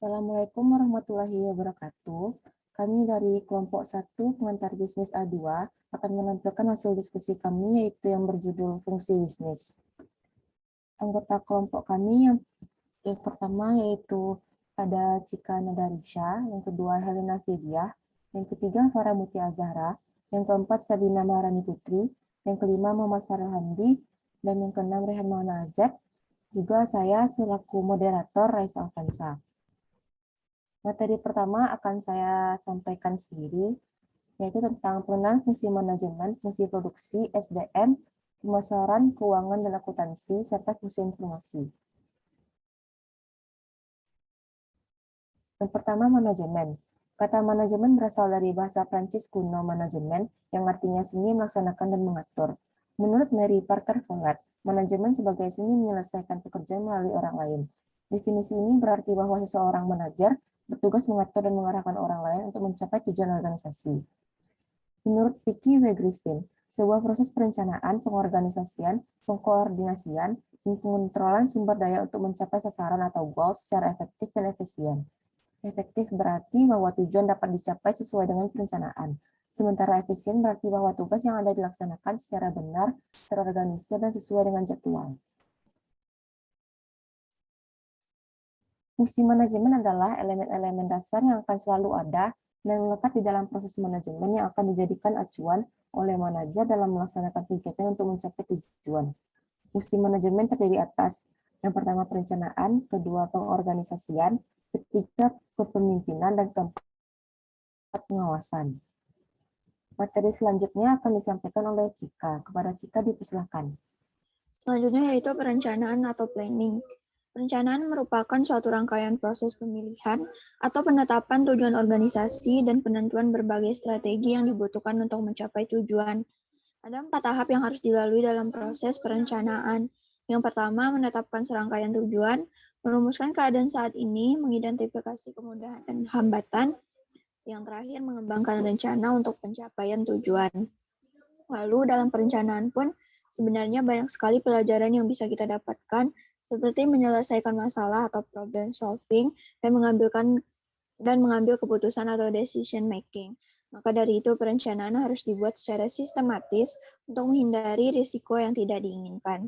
Assalamualaikum warahmatullahi wabarakatuh. Kami dari kelompok 1 pengantar bisnis A2 akan menampilkan hasil diskusi kami yaitu yang berjudul fungsi bisnis. Anggota kelompok kami yang pertama yaitu ada Cika Nadarisha, yang kedua Helena Fidiah, yang ketiga Farah Mutia Azhara, yang keempat Sabina Maharani Putri, yang kelima Muhammad Farel Hamdi, dan yang keenam Rehan Maulana Azab. Juga saya selaku moderator Raisa Alfansa. Materi pertama akan saya sampaikan sendiri, yaitu tentang pengenalan fungsi manajemen, fungsi produksi, SDM, pemasaran, keuangan, dan akuntansi, serta fungsi informasi. Yang pertama, manajemen. Kata manajemen berasal dari bahasa Prancis kuno manajemen, yang artinya seni melaksanakan dan mengatur. Menurut Mary Parker Follett, manajemen sebagai seni menyelesaikan pekerjaan melalui orang lain. Definisi ini berarti bahwa seseorang manajer bertugas mengatur dan mengarahkan orang lain untuk mencapai tujuan organisasi. Menurut Vicky W. Griffin, sebuah proses perencanaan, pengorganisasian, pengkoordinasian, dan pengontrolan sumber daya untuk mencapai sasaran atau goals secara efektif dan efisien. Efektif berarti bahwa tujuan dapat dicapai sesuai dengan perencanaan. Sementara efisien berarti bahwa tugas yang ada dilaksanakan secara benar, terorganisir, dan sesuai dengan jadwal. Fungsi manajemen adalah elemen-elemen dasar yang akan selalu ada dan melekat di dalam proses manajemen yang akan dijadikan acuan oleh manajer dalam melaksanakan kegiatan untuk mencapai tujuan. Fungsi manajemen terdiri atas yang pertama perencanaan, kedua pengorganisasian, ketiga kepemimpinan, dan keempat pengawasan. Materi selanjutnya akan disampaikan oleh Cika. Kepada Cika dipersilakan. Selanjutnya yaitu perencanaan atau planning. Perencanaan merupakan suatu rangkaian proses pemilihan atau penetapan tujuan organisasi dan penentuan berbagai strategi yang dibutuhkan untuk mencapai tujuan. Ada 4 tahap yang harus dilalui dalam proses perencanaan. Yang pertama, menetapkan serangkaian tujuan, merumuskan keadaan saat ini, mengidentifikasi kemudahan dan hambatan. Yang terakhir, mengembangkan rencana untuk pencapaian tujuan. Lalu dalam perencanaan pun sebenarnya banyak sekali pelajaran yang bisa kita dapatkan, seperti menyelesaikan masalah atau problem solving dan mengambil keputusan atau decision making. Maka dari itu perencanaan harus dibuat secara sistematis untuk menghindari risiko yang tidak diinginkan.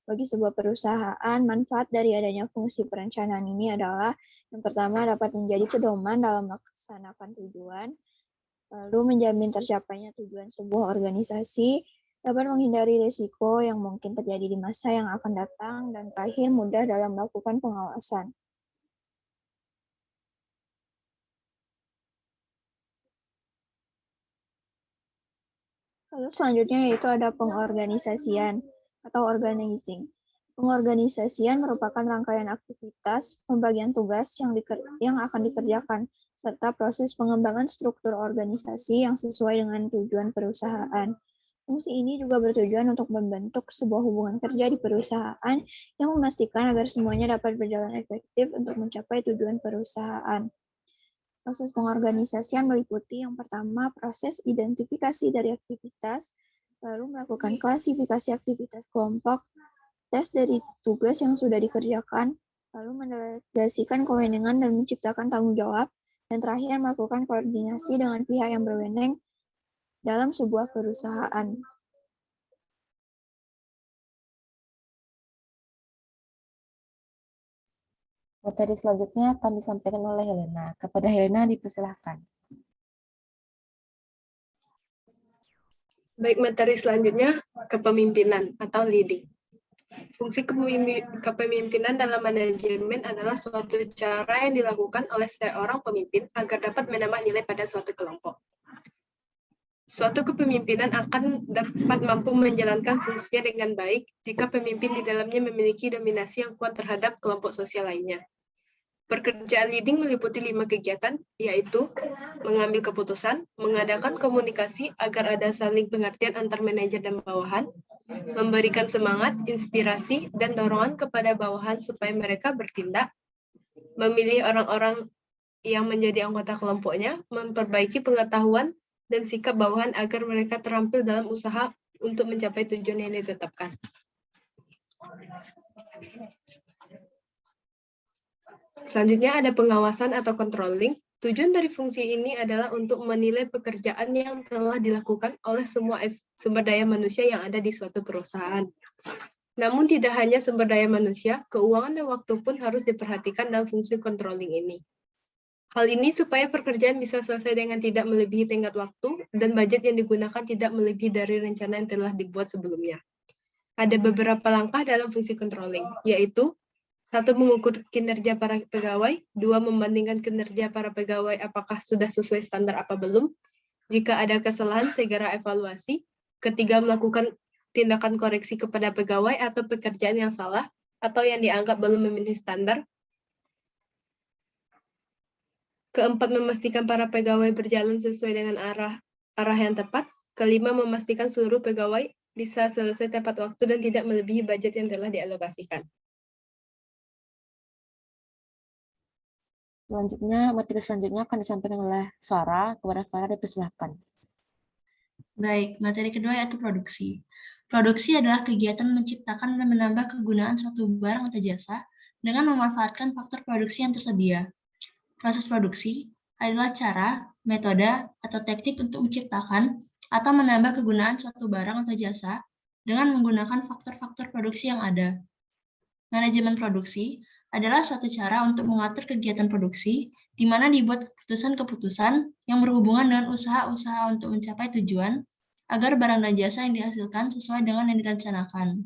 Bagi sebuah perusahaan, manfaat dari adanya fungsi perencanaan ini adalah yang pertama dapat menjadi pedoman dalam melaksanakan tujuan, lalu menjamin tercapainya tujuan sebuah organisasi, dapat menghindari risiko yang mungkin terjadi di masa yang akan datang, dan terakhir mudah dalam melakukan pengawasan. Lalu selanjutnya yaitu ada pengorganisasian atau organizing. Pengorganisasian merupakan rangkaian aktivitas, pembagian tugas yang akan dikerjakan, serta proses pengembangan struktur organisasi yang sesuai dengan tujuan perusahaan. Fungsi ini juga bertujuan untuk membentuk sebuah hubungan kerja di perusahaan yang memastikan agar semuanya dapat berjalan efektif untuk mencapai tujuan perusahaan. Proses pengorganisasian meliputi yang pertama proses identifikasi dari aktivitas, lalu melakukan klasifikasi aktivitas kelompok, tes dari tugas yang sudah dikerjakan, lalu mendelegasikan kewenangan dan menciptakan tanggung jawab, dan terakhir melakukan koordinasi dengan pihak yang berwenang dalam sebuah perusahaan. Materi selanjutnya akan disampaikan oleh Helena. Kepada Helena dipersilakan. Baik, materi selanjutnya kepemimpinan atau leading. Fungsi kepemimpinan dalam manajemen adalah suatu cara yang dilakukan oleh seorang pemimpin agar dapat menambah nilai pada suatu kelompok. Suatu kepemimpinan akan dapat mampu menjalankan fungsinya dengan baik jika pemimpin di dalamnya memiliki dominasi yang kuat terhadap kelompok sosial lainnya. Pekerjaan leading meliputi 5 kegiatan, yaitu mengambil keputusan, mengadakan komunikasi agar ada saling pengertian antar manajer dan bawahan, memberikan semangat, inspirasi, dan dorongan kepada bawahan supaya mereka bertindak, memilih orang-orang yang menjadi anggota kelompoknya, memperbaiki pengetahuan dan sikap bawahan agar mereka terampil dalam usaha untuk mencapai tujuan yang ditetapkan. Selanjutnya ada pengawasan atau controlling. Tujuan dari fungsi ini adalah untuk menilai pekerjaan yang telah dilakukan oleh semua sumber daya manusia yang ada di suatu perusahaan. Namun tidak hanya sumber daya manusia, keuangan dan waktu pun harus diperhatikan dalam fungsi controlling ini. Hal ini supaya pekerjaan bisa selesai dengan tidak melebihi tenggat waktu dan budget yang digunakan tidak melebihi dari rencana yang telah dibuat sebelumnya. Ada beberapa langkah dalam fungsi controlling, yaitu 1. Mengukur kinerja para pegawai. 2. Membandingkan kinerja para pegawai apakah sudah sesuai standar apa belum. Jika ada kesalahan, segera evaluasi. 3. Melakukan tindakan koreksi kepada pegawai atau pekerjaan yang salah atau yang dianggap belum memenuhi standar. 4. Memastikan para pegawai berjalan sesuai dengan arah yang tepat. 5. Memastikan seluruh pegawai bisa selesai tepat waktu dan tidak melebihi budget yang telah dialokasikan. Selanjutnya, materi selanjutnya akan disampaikan oleh Farah. Kepada Farah dipersilahkan. Baik, materi kedua yaitu produksi. Produksi adalah kegiatan menciptakan dan menambah kegunaan suatu barang atau jasa dengan memanfaatkan faktor produksi yang tersedia. Proses produksi adalah cara, metode, atau teknik untuk menciptakan atau menambah kegunaan suatu barang atau jasa dengan menggunakan faktor-faktor produksi yang ada. Manajemen produksi adalah suatu cara untuk mengatur kegiatan produksi, di mana dibuat keputusan-keputusan yang berhubungan dengan usaha-usaha untuk mencapai tujuan, agar barang dan jasa yang dihasilkan sesuai dengan yang direncanakan.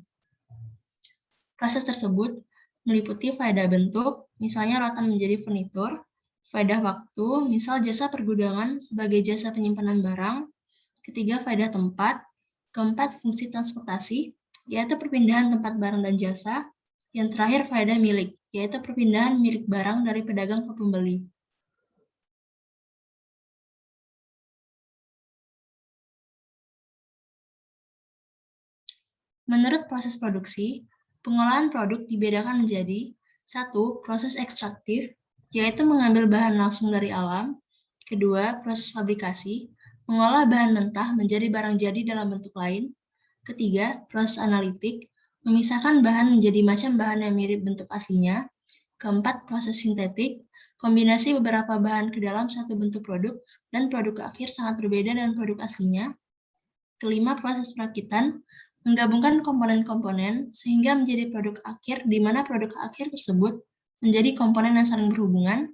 Proses tersebut meliputi faedah bentuk, misalnya rotan menjadi furnitur, faedah waktu, misal jasa pergudangan sebagai jasa penyimpanan barang, 3. Faedah tempat, 4. Fungsi transportasi, yaitu perpindahan tempat barang dan jasa, yang terakhir faedah milik, yaitu perpindahan milik barang dari pedagang ke pembeli. Menurut proses produksi, pengolahan produk dibedakan menjadi 1. Proses ekstraktif, yaitu mengambil bahan langsung dari alam. 2. Proses fabrikasi, mengolah bahan mentah menjadi barang jadi dalam bentuk lain. 3. Proses analitik, memisahkan bahan menjadi macam bahan yang mirip bentuk aslinya. 4. Proses sintetik, kombinasi beberapa bahan ke dalam satu bentuk produk dan produk akhir sangat berbeda dengan produk aslinya. 5. Proses perakitan, menggabungkan komponen-komponen sehingga menjadi produk akhir di mana produk akhir tersebut menjadi komponen yang saling berhubungan.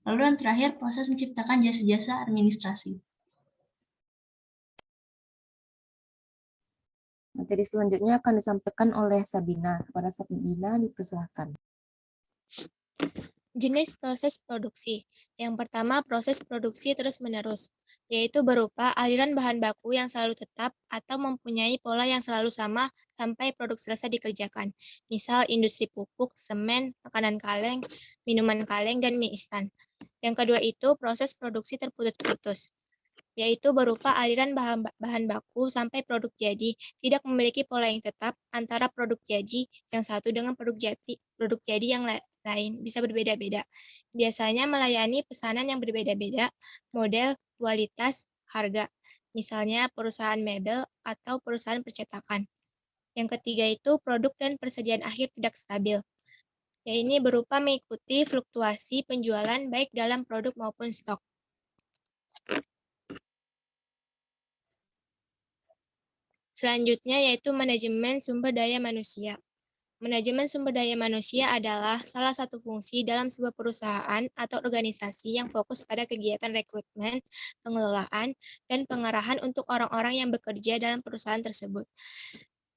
Lalu yang terakhir, proses menciptakan jasa-jasa administrasi. Materi selanjutnya akan disampaikan oleh Sabina. Kepada Sabina dipersilahkan. Jenis proses produksi. Yang pertama, proses produksi terus-menerus, yaitu berupa aliran bahan baku yang selalu tetap atau mempunyai pola yang selalu sama sampai produk selesai dikerjakan. Misal industri pupuk, semen, makanan kaleng, minuman kaleng, dan mie instan. Yang kedua itu proses produksi terputus-putus, yaitu berupa aliran bahan baku sampai produk jadi, tidak memiliki pola yang tetap antara produk jadi yang satu dengan produk jadi yang lain, bisa berbeda-beda. Biasanya melayani pesanan yang berbeda-beda, model, kualitas, harga. Misalnya perusahaan mebel atau perusahaan percetakan. Yang ketiga itu produk dan persediaan akhir tidak stabil. Ya, ini berupa mengikuti fluktuasi penjualan baik dalam produk maupun stok. Selanjutnya yaitu manajemen sumber daya manusia. Manajemen sumber daya manusia adalah salah satu fungsi dalam sebuah perusahaan atau organisasi yang fokus pada kegiatan rekrutmen, pengelolaan, dan pengarahan untuk orang-orang yang bekerja dalam perusahaan tersebut.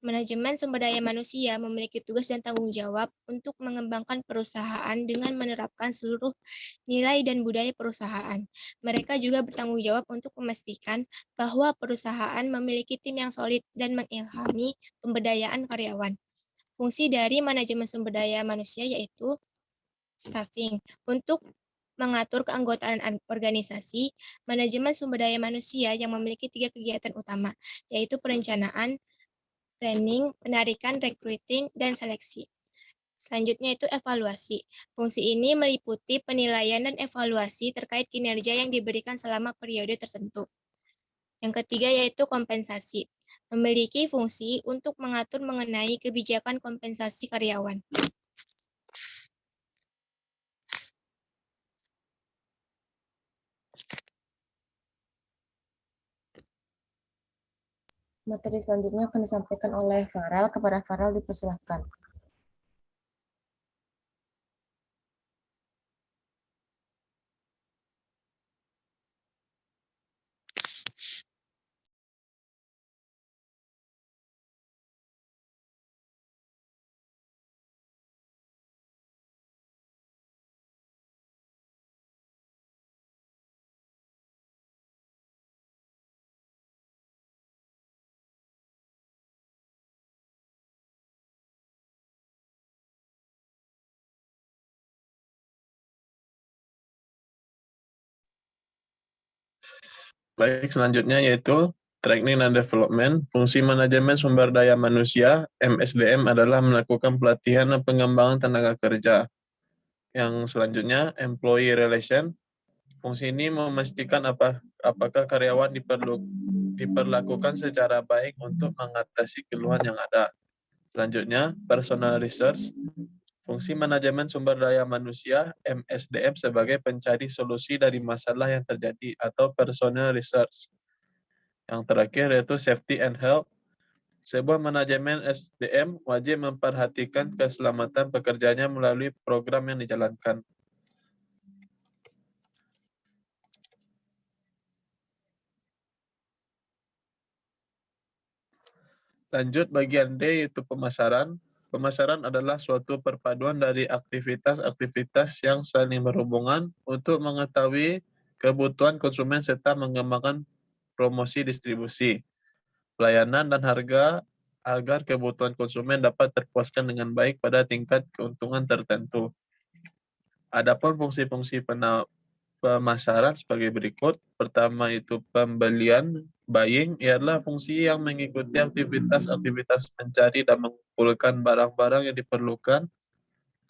Manajemen sumber daya manusia memiliki tugas dan tanggung jawab untuk mengembangkan perusahaan dengan menerapkan seluruh nilai dan budaya perusahaan. Mereka juga bertanggung jawab untuk memastikan bahwa perusahaan memiliki tim yang solid dan mengilhami pemberdayaan karyawan. Fungsi dari manajemen sumber daya manusia yaitu staffing. Untuk mengatur keanggotaan organisasi, manajemen sumber daya manusia yang memiliki 3 kegiatan utama, yaitu perencanaan, planning, penarikan, recruiting, dan seleksi. Selanjutnya itu evaluasi. Fungsi ini meliputi penilaian dan evaluasi terkait kinerja yang diberikan selama periode tertentu. Yang ketiga yaitu kompensasi. Memiliki fungsi untuk mengatur mengenai kebijakan kompensasi karyawan. Materi selanjutnya akan disampaikan oleh Farel. Kepada Farel dipersilahkan. Baik, selanjutnya yaitu Training and Development. Fungsi manajemen sumber daya manusia, MSDM, adalah melakukan pelatihan dan pengembangan tenaga kerja. Yang selanjutnya, Employee Relation. Fungsi ini memastikan apakah karyawan diperlakukan secara baik untuk mengatasi keluhan yang ada. Selanjutnya, Personal Research. Fungsi manajemen sumber daya manusia, MSDM, sebagai pencari solusi dari masalah yang terjadi atau personal research. Yang terakhir yaitu Safety and Health. Sebuah manajemen SDM wajib memperhatikan keselamatan pekerjanya melalui program yang dijalankan. Lanjut bagian D, yaitu pemasaran. Pemasaran adalah suatu perpaduan dari aktivitas-aktivitas yang saling berhubungan untuk mengetahui kebutuhan konsumen serta mengembangkan promosi distribusi, pelayanan, dan harga agar kebutuhan konsumen dapat terpuaskan dengan baik pada tingkat keuntungan tertentu. Adapun fungsi-fungsi pemasaran sebagai berikut. Pertama itu pembelian, buying, ialah fungsi yang mengikuti aktivitas-aktivitas mencari dan mengumpulkan barang-barang yang diperlukan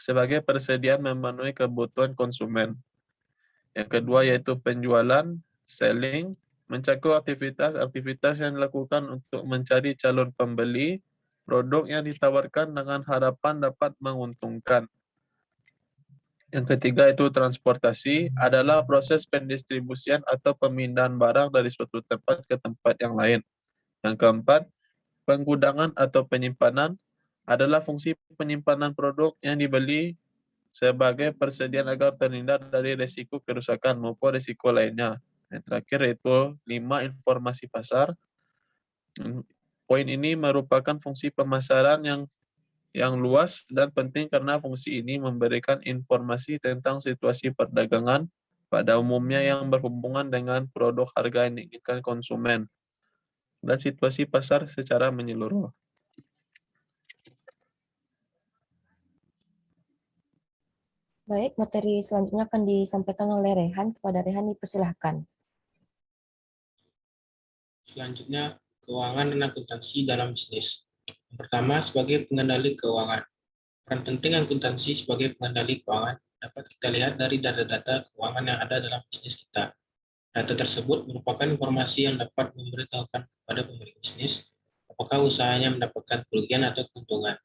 sebagai persediaan memenuhi kebutuhan konsumen. Yang kedua yaitu penjualan, selling, mencakup aktivitas-aktivitas yang dilakukan untuk mencari calon pembeli produk yang ditawarkan dengan harapan dapat menguntungkan. Yang ketiga itu transportasi, adalah proses pendistribusian atau pemindahan barang dari suatu tempat ke tempat yang lain. Yang keempat, penggudangan atau penyimpanan, adalah fungsi penyimpanan produk yang dibeli sebagai persediaan agar terhindar dari risiko kerusakan maupun risiko lainnya. Yang terakhir yaitu 5, informasi pasar. Poin ini merupakan fungsi pemasaran yang luas dan penting karena fungsi ini memberikan informasi tentang situasi perdagangan pada umumnya yang berhubungan dengan produk, harga yang diinginkan konsumen, dan situasi pasar secara menyeluruh. Baik, materi selanjutnya akan disampaikan oleh Rehan. Kepada Rehan dipersilahkan. Selanjutnya, keuangan dan akuntansi dalam bisnis. Yang pertama, sebagai pengendali keuangan. Peran penting akuntansi sebagai pengendali keuangan dapat kita lihat dari data-data keuangan yang ada dalam bisnis kita. Data tersebut merupakan informasi yang dapat memberitahukan kepada pemilik bisnis apakah usahanya mendapatkan kerugian atau keuntungan.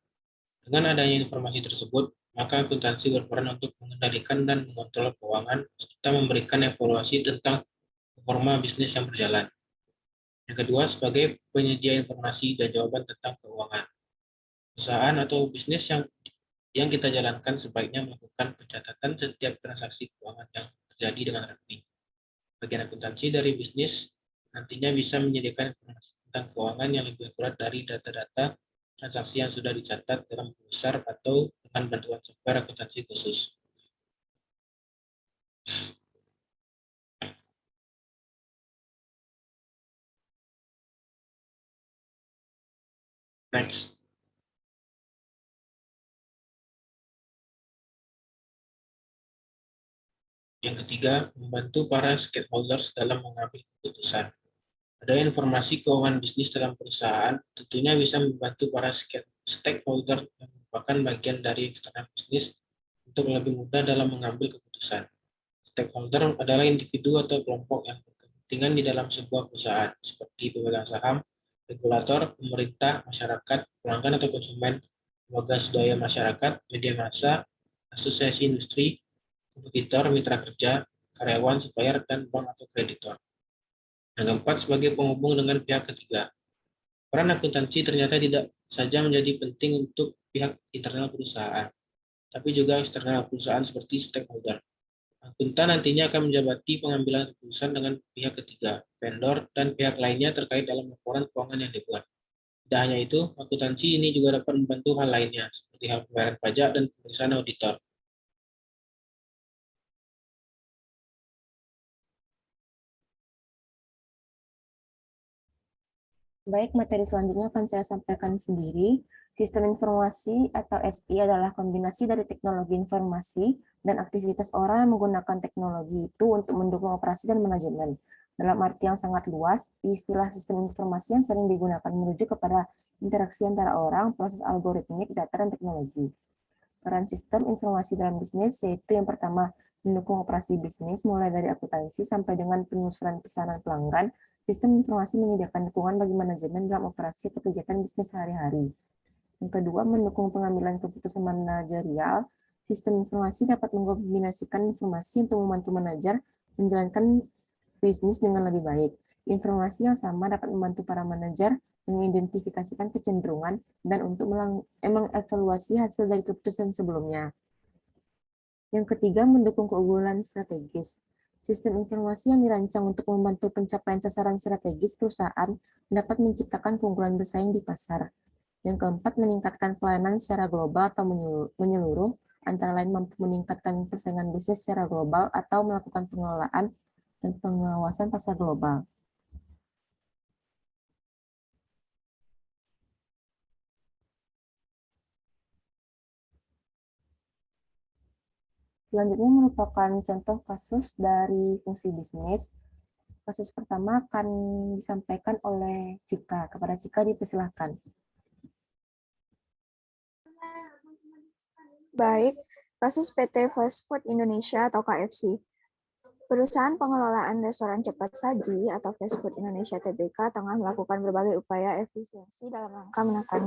Dengan adanya informasi tersebut, maka akuntansi berperan untuk mengendalikan dan mengontrol keuangan serta memberikan evaluasi tentang performa bisnis yang berjalan. Yang kedua, sebagai penyedia informasi dan jawaban tentang keuangan. Perusahaan atau bisnis yang kita jalankan sebaiknya melakukan pencatatan setiap transaksi keuangan yang terjadi dengan rapi. Bagian akuntansi dari bisnis nantinya bisa menyediakan informasi tentang keuangan yang lebih akurat dari data-data transaksi yang sudah dicatat dalam buku besar atau dengan bantuan software akuntansi khusus. Next. Yang ketiga, membantu para stakeholders dalam mengambil keputusan. Adanya informasi keuangan bisnis dalam perusahaan tentunya bisa membantu para stakeholder yang merupakan bagian dari eksternal bisnis untuk lebih mudah dalam mengambil keputusan. Stakeholder adalah individu atau kelompok yang berkepentingan di dalam sebuah perusahaan, seperti pemegang saham, regulator, pemerintah, masyarakat, pelanggan atau konsumen, lembaga swadaya masyarakat, media massa, asosiasi industri, kompetitor, mitra kerja, karyawan, supplier, dan bank atau kreditor. Yang keempat, sebagai penghubung dengan pihak ketiga. Peran akuntansi ternyata tidak saja menjadi penting untuk pihak internal perusahaan, tapi juga eksternal perusahaan seperti stakeholder. Akuntan nantinya akan menjabati pengambilan keputusan dengan pihak ketiga, vendor, dan pihak lainnya terkait dalam laporan keuangan yang dibuat. Tidak hanya itu, akuntansi ini juga dapat membantu hal lainnya, seperti hal pembayaran pajak dan pemeriksaan auditor. Baik, materi selanjutnya akan saya sampaikan sendiri. Sistem informasi atau SI adalah kombinasi dari teknologi informasi dan aktivitas orang yang menggunakan teknologi itu untuk mendukung operasi dan manajemen. Dalam arti yang sangat luas, istilah sistem informasi yang sering digunakan merujuk kepada interaksi antara orang, proses algoritmik, data, dan teknologi. Peran sistem informasi dalam bisnis yaitu yang pertama, mendukung operasi bisnis mulai dari akuntansi sampai dengan penelusuran pesanan pelanggan. Sistem informasi menyediakan dukungan bagi manajemen dalam operasi atau kegiatan bisnis sehari-hari. Yang kedua, mendukung pengambilan keputusan manajerial. Sistem informasi dapat mengkombinasikan informasi untuk membantu manajer menjalankan bisnis dengan lebih baik. Informasi yang sama dapat membantu para manajer mengidentifikasikan kecenderungan dan untuk mengevaluasi hasil dari keputusan sebelumnya. Yang ketiga, mendukung keunggulan strategis. Sistem informasi yang dirancang untuk membantu pencapaian sasaran strategis perusahaan dapat menciptakan keunggulan bersaing di pasar. Yang keempat, meningkatkan pelayanan secara global atau menyeluruh, antara lain mampu meningkatkan persaingan bisnis secara global atau melakukan pengelolaan dan pengawasan pasar global. Selanjutnya merupakan contoh kasus dari fungsi bisnis. Kasus pertama akan disampaikan oleh Cika. Kepada Cika dipersilahkan. Baik, kasus PT Fast Food Indonesia atau KFC. Perusahaan pengelolaan restoran cepat saji atau Fast Food Indonesia Tbk tengah melakukan berbagai upaya efisiensi dalam rangka menekan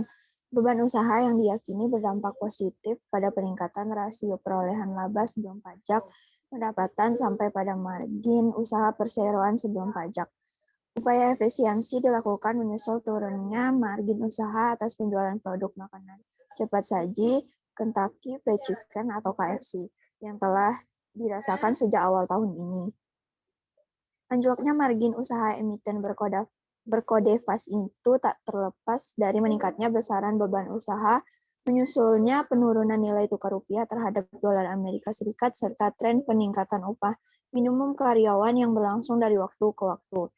beban usaha yang diyakini berdampak positif pada peningkatan rasio perolehan laba sebelum pajak, pendapatan sampai pada margin usaha perseroan sebelum pajak. Upaya efisiensi dilakukan menyusul turunnya margin usaha atas penjualan produk makanan cepat saji, Kentucky Fried Chicken atau KFC, yang telah dirasakan sejak awal tahun ini. Anjloknya margin usaha emiten berkode FAS itu tak terlepas dari meningkatnya besaran beban usaha, menyusulnya penurunan nilai tukar rupiah terhadap dolar Amerika Serikat, serta tren peningkatan upah minimum karyawan yang berlangsung dari waktu ke waktu.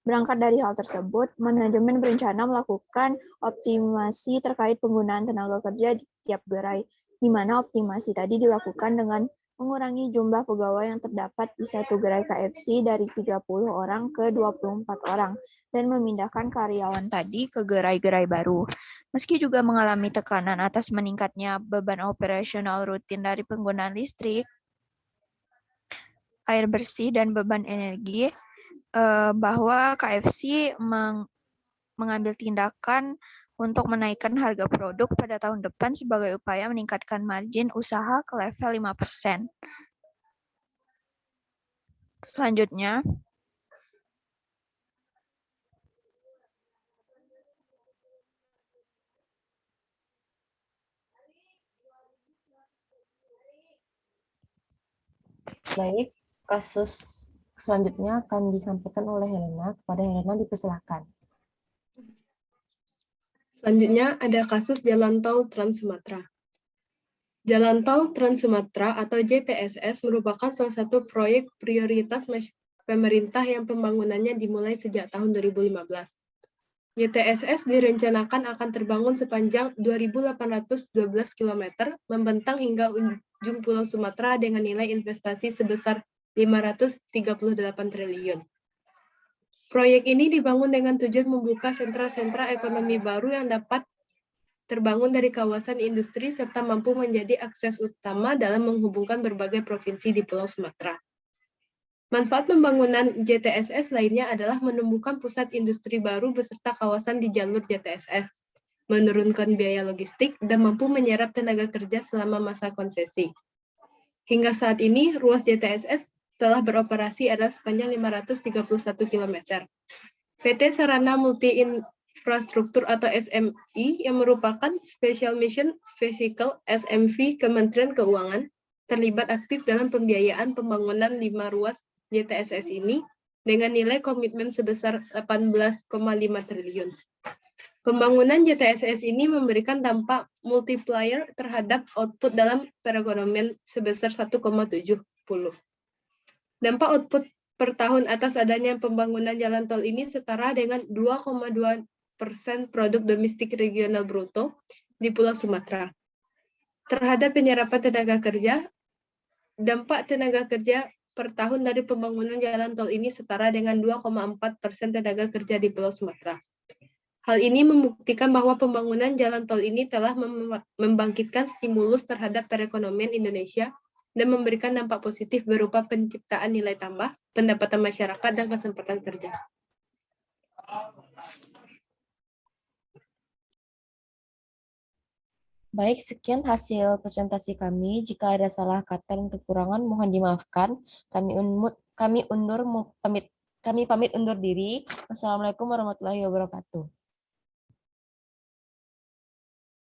Berangkat dari hal tersebut, manajemen berencana melakukan optimasi terkait penggunaan tenaga kerja di tiap gerai, di mana optimasi tadi dilakukan dengan mengurangi jumlah pegawai yang terdapat di satu gerai KFC dari 30 orang ke 24 orang, dan memindahkan karyawan tadi ke gerai-gerai baru. Meski juga mengalami tekanan atas meningkatnya beban operasional rutin dari penggunaan listrik, air bersih, dan beban energi, bahwa KFC mengambil tindakan untuk menaikkan harga produk pada tahun depan sebagai upaya meningkatkan margin usaha ke level 5%. Selanjutnya, baik, kasus selanjutnya akan disampaikan oleh Helena. Kepada Helena dipersilahkan. Selanjutnya ada kasus Jalan Tol Trans Sumatera. Jalan Tol Trans Sumatera atau JTSS merupakan salah satu proyek prioritas pemerintah yang pembangunannya dimulai sejak tahun 2015. JTSS direncanakan akan terbangun sepanjang 2.812 km, membentang hingga ujung Pulau Sumatera dengan nilai investasi sebesar 538 triliun. Proyek ini dibangun dengan tujuan membuka sentra-sentra ekonomi baru yang dapat terbangun dari kawasan industri serta mampu menjadi akses utama dalam menghubungkan berbagai provinsi di Pulau Sumatera. Manfaat pembangunan JTSS lainnya adalah menumbuhkan pusat industri baru beserta kawasan di jalur JTSS, menurunkan biaya logistik, dan mampu menyerap tenaga kerja selama masa konsesi. Hingga saat ini, ruas JTSS telah beroperasi adalah sepanjang 531 km. PT Sarana Multi Infrastruktur atau SMI yang merupakan Special Mission Vehicle SMV Kementerian Keuangan terlibat aktif dalam pembiayaan pembangunan 5 ruas JTSS ini dengan nilai komitmen sebesar 18,5 triliun. Pembangunan JTSS ini memberikan dampak multiplier terhadap output dalam perekonomian sebesar 1,70. Dampak output per tahun atas adanya pembangunan jalan tol ini setara dengan 2,2% produk domestik regional bruto di Pulau Sumatera. Terhadap penyerapan tenaga kerja, dampak tenaga kerja per tahun dari pembangunan jalan tol ini setara dengan 2,4% tenaga kerja di Pulau Sumatera. Hal ini membuktikan bahwa pembangunan jalan tol ini telah membangkitkan stimulus terhadap perekonomian Indonesia dan memberikan dampak positif berupa penciptaan nilai tambah, pendapatan masyarakat, dan kesempatan kerja. Baik, sekian hasil presentasi kami. Jika ada salah kata dan kekurangan, mohon dimaafkan. Kami pamit undur diri. Wassalamualaikum warahmatullahi wabarakatuh.